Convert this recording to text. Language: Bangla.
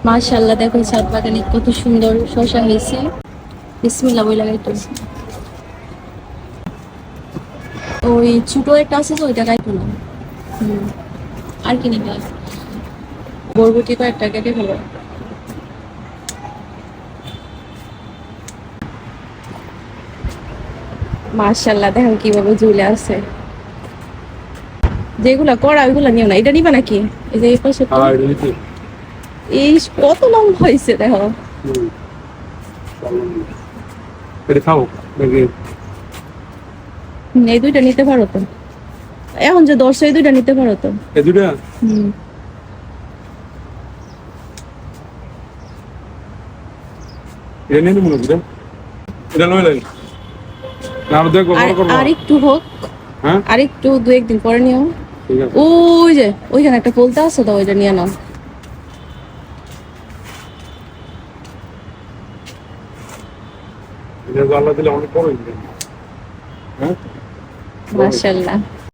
মাশাআল্লাহ, দেখুন ছাদ বাগানে কত সুন্দর শসা হয়েছে। বিসমিল্লাহ বলে লাগাইতো। ওই ছোট একটা আছে তো, ওইটা গাইতো না। হুম, আর কি নিবে? বরবটি কয়েকটা কেটে ফেলো। মাশাআল্লাহ, দেখেন কিভাবে ঝুলে আছে। যেগুলা করা ওইগুলা নিও না, এটা নিবা নাকি? এই যে এই পাশে তো এই কত লম্বা হয়েছে দেখো। এটা খাও নাকি? এই দুইটা নিতে পারো তো, এখন যে 10 এই দুইটা নিতে পারো তো। এই দুটা হুম, এটা নিয়ে নেবো না, এটা নয় লাগে না, আরো দেখো বড় করবো। আর একটু হোক, হ্যাঁ আর একটু 2-1 দিন পরে নিও। ঠিক আছে। ওই যে ওইখানে একটা পোলতা আছে তো, ওইটা নিয়ে নাও। এটা তো আল্লাহ দিলে অনেক বড় হয়ে যাবে। হ্যাঁ মাশাআল্লাহ।